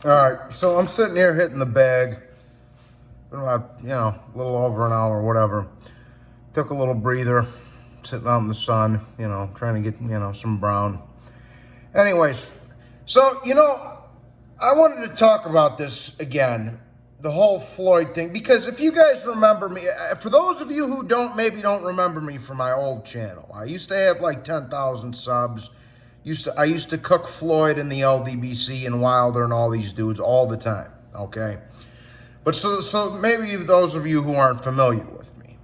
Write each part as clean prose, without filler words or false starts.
All right, so I'm sitting here hitting the bag. Been about, a little over an hour, whatever. Took a little breather, sitting out in the sun, trying to get, some brown. Anyways, so, I wanted to talk about this again, the whole Floyd thing, because if you guys remember me, for those of you who don't remember me from my old channel, I used to have like 10,000 subs. I used to cook Floyd and the LDBC and Wilder and all these dudes all the time, okay? But so maybe those of you who aren't familiar with me,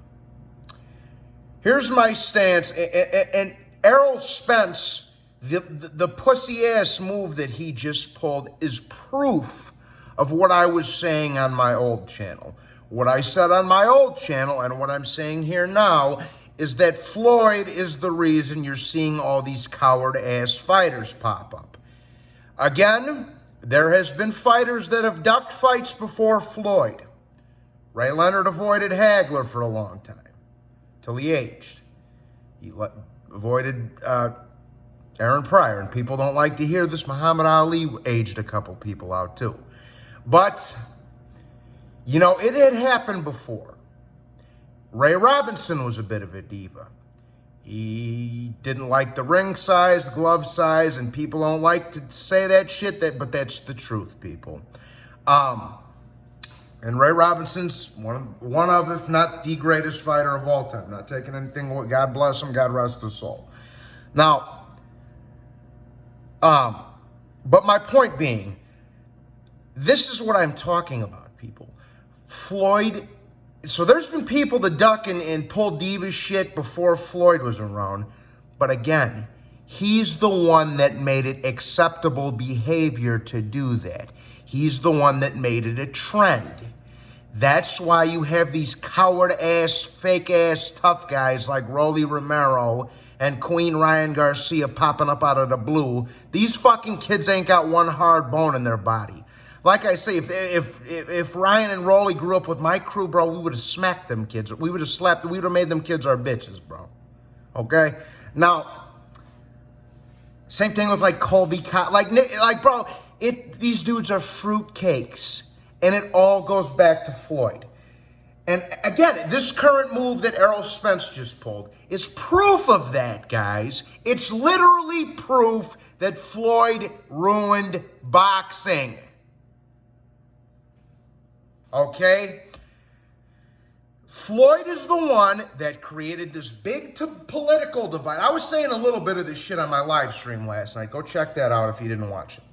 here's my stance. And Errol Spence, the pussy ass move that he just pulled is proof of what I was saying on my old channel. What I said on my old channel and what I'm saying here now is that Floyd is the reason you're seeing all these coward-ass fighters pop up. Again, there has been fighters that have ducked fights before Floyd. Ray Leonard avoided Hagler for a long time, till he aged. He avoided Aaron Pryor, and people don't like to hear this. Muhammad Ali aged a couple people out too. But, it had happened before. Ray Robinson was a bit of a diva. He didn't like the ring size, glove size, and people don't like to say that shit, but that's the truth, people. And Ray Robinson's one of, if not the greatest fighter of all time. Not taking anything away. God bless him. God rest his soul. Now, but my point being, this is what I'm talking about, people. Floyd. So there's been people that duck and pull diva shit before Floyd was around. But again, he's the one that made it acceptable behavior to do that. He's the one that made it a trend. That's why you have these coward-ass, fake-ass tough guys like Rolly Romero and Queen Ryan Garcia popping up out of the blue. These fucking kids ain't got one hard bone in their body. Like I say, if Ryan and Rolly grew up with my crew, bro, we would have smacked them kids. We would have made them kids our bitches, bro. Okay? Now, same thing with like Colby, bro, these dudes are fruitcakes. And it all goes back to Floyd. And again, this current move that Errol Spence just pulled is proof of that, guys. It's literally proof that Floyd ruined boxing. Okay? Floyd is the one that created this big political divide. I was saying a little bit of this shit on my live stream last night. Go check that out if you didn't watch it.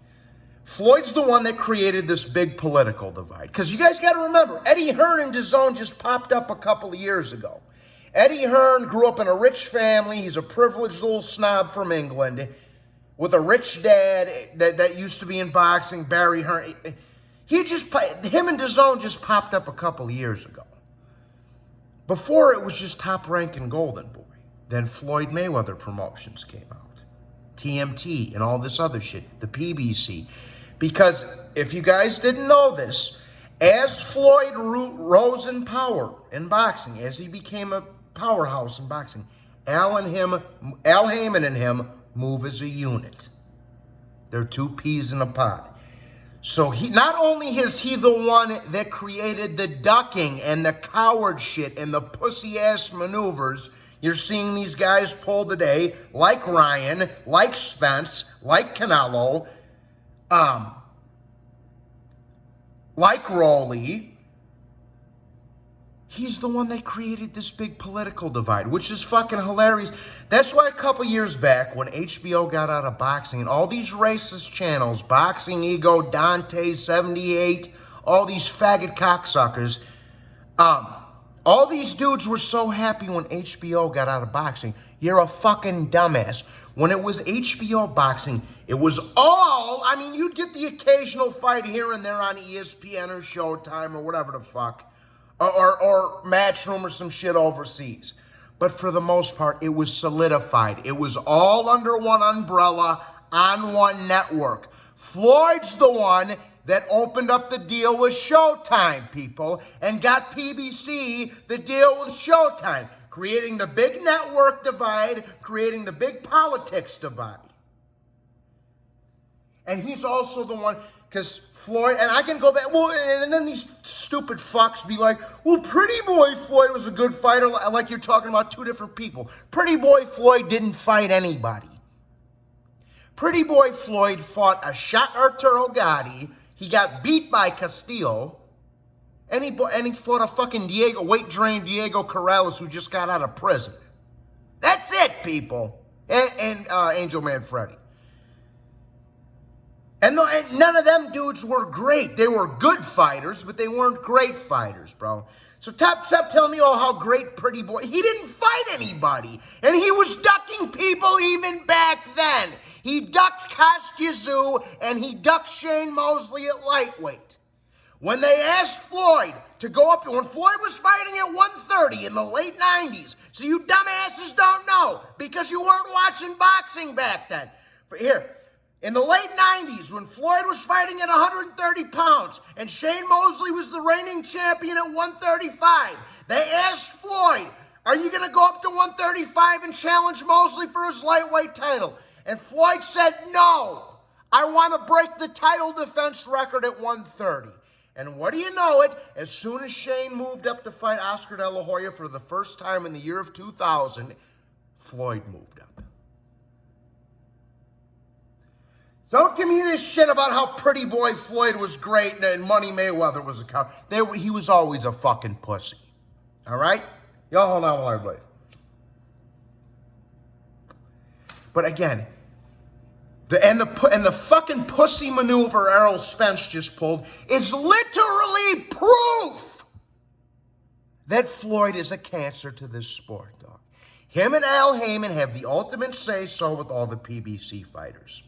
Floyd's the one that created this big political divide. Because you guys got to remember, Eddie Hearn and DAZN just popped up a couple of years ago. Eddie Hearn grew up in a rich family. He's a privileged little snob from England with a rich dad that used to be in boxing, Barry Hearn. Him and DAZN just popped up a couple of years ago. Before it was just Top Rank and Golden Boy. Then Floyd Mayweather Promotions came out. TMT and all this other shit. The PBC. Because if you guys didn't know this, as Floyd rose in power in boxing, as he became a powerhouse in boxing, Al Heyman and him move as a unit. They're two peas in a pod. So not only is he the one that created the ducking and the coward shit and the pussy-ass maneuvers you're seeing these guys pull today, like Ryan, like Spence, like Canelo, like Rolly. He's the one that created this big political divide, which is fucking hilarious. That's why a couple years back, when HBO got out of boxing, and all these racist channels, Boxing Ego, Dante, 78, all these faggot cocksuckers, all these dudes were so happy when HBO got out of boxing. You're a fucking dumbass. When it was HBO boxing, it was you'd get the occasional fight here and there on ESPN or Showtime or whatever the fuck. Or Matchroom or some shit overseas. But for the most part, it was solidified. It was all under one umbrella on one network. Floyd's the one that opened up the deal with Showtime, people, and got PBC the deal with Showtime, creating the big network divide, creating the big politics divide. And he's also the one, Because Floyd, and I can go back, well, and then these stupid fucks be like, well, Pretty Boy Floyd was a good fighter, like you're talking about two different people. Pretty Boy Floyd didn't fight anybody. Pretty Boy Floyd fought a shot Arturo Gatti. He got beat by Castillo. And he fought a fucking weight-drained Diego Corrales who just got out of prison. That's it, people. And Angel Man Freddy. And none of them dudes were great. They were good fighters, but they weren't great fighters, bro. So stop telling me, oh, how great Pretty Boy. He didn't fight anybody. And he was ducking people even back then. He ducked Kostya and he ducked Shane Mosley at lightweight. When they asked Floyd to go up, when Floyd was fighting at 130 in the late 90s, so you dumbasses don't know because you weren't watching boxing back then. But here, in the late 90s, when Floyd was fighting at 130 pounds and Shane Mosley was the reigning champion at 135, they asked Floyd, are you going to go up to 135 and challenge Mosley for his lightweight title? And Floyd said, no, I want to break the title defense record at 130. And what do you know it, as soon as Shane moved up to fight Oscar De La Hoya for the first time in the year of 2000, Floyd moved up. So don't give me this shit about how Pretty Boy Floyd was great and Money Mayweather was a cow. He was always a fucking pussy. All right? Y'all hold on while I blade. But again, the fucking pussy maneuver Errol Spence just pulled is literally proof that Floyd is a cancer to this sport, dog. Him and Al Heyman have the ultimate say-so with all the PBC fighters.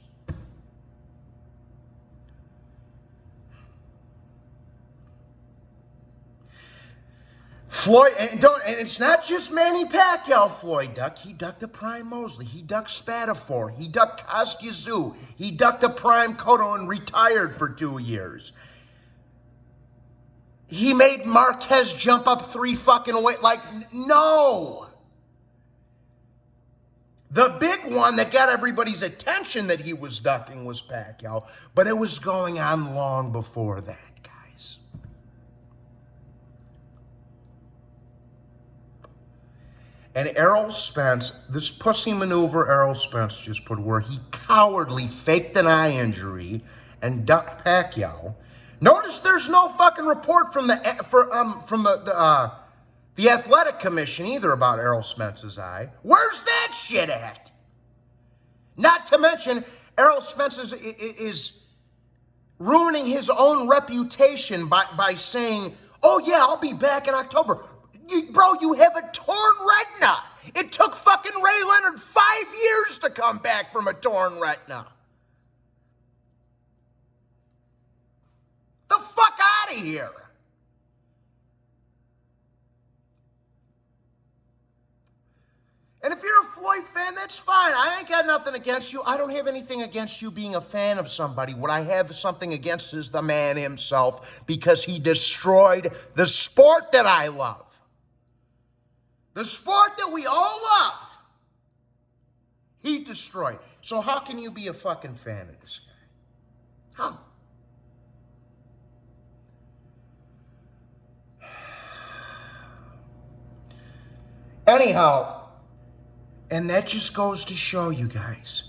Floyd, and it's not just Manny Pacquiao Floyd ducked. He ducked a prime Mosley. He ducked Spatafor. He ducked Kostya Tszyu. He ducked a prime Cotto and retired for 2 years. He made Marquez jump up 3 fucking weight. Like, no. The big one that got everybody's attention that he was ducking was Pacquiao, but it was going on long before that. And Errol Spence, this pussy maneuver Errol Spence just put where he cowardly faked an eye injury and ducked Pacquiao. Notice there's no fucking report from the athletic commission either about Errol Spence's eye. Where's that shit at? Not to mention, Errol Spence is ruining his own reputation by saying, oh yeah, I'll be back in October. Bro, you have a torn retina. It took fucking Ray Leonard 5 years to come back from a torn retina. The fuck out of here. And if you're a Floyd fan, that's fine. I ain't got nothing against you. I don't have anything against you being a fan of somebody. What I have something against is the man himself because he destroyed the sport that I love. The sport that we all love, he destroyed. So how can you be a fucking fan of this guy? How? Anyhow, and that just goes to show you guys,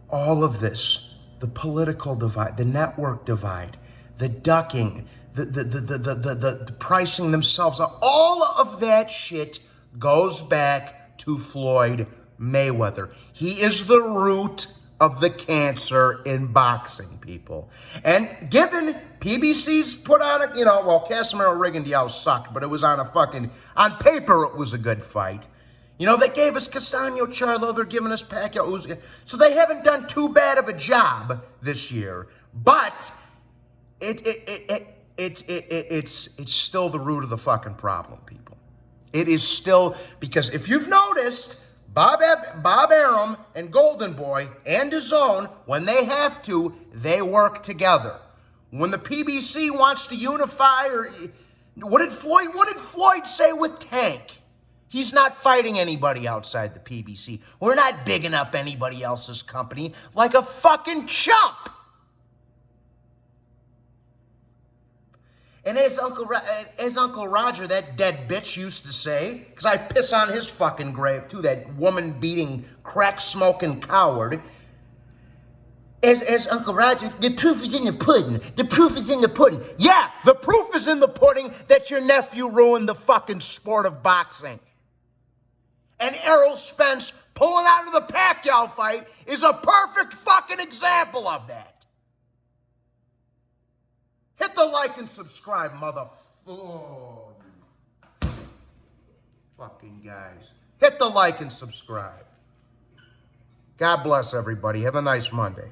all of this, the political divide, the network divide, the ducking, the pricing themselves, all of that shit goes back to Floyd Mayweather. He is the root of the cancer in boxing, people. And given PBC's put on it, Casimiro Rigondeaux sucked, but it was on paper it was a good fight. They gave us Castaño Charlo, they're giving us Pacquiao. So they haven't done too bad of a job this year, but it's still the root of the fucking problem, people. It is still, because if you've noticed, Bob Arum and Golden Boy and DAZN, when they have to, they work together. When the PBC wants to unify, what did Floyd say with Tank? He's not fighting anybody outside the PBC. We're not bigging up anybody else's company like a fucking chump. And as Uncle Roger, that dead bitch, used to say, because I piss on his fucking grave too, that woman-beating, crack-smoking coward. As Uncle Roger, the proof is in the pudding. The proof is in the pudding. Yeah, the proof is in the pudding that your nephew ruined the fucking sport of boxing. And Errol Spence pulling out of the Pacquiao fight is a perfect fucking example of that. Hit the like and subscribe, Oh, you fucking guys. Hit the like and subscribe. God bless everybody. Have a nice Monday.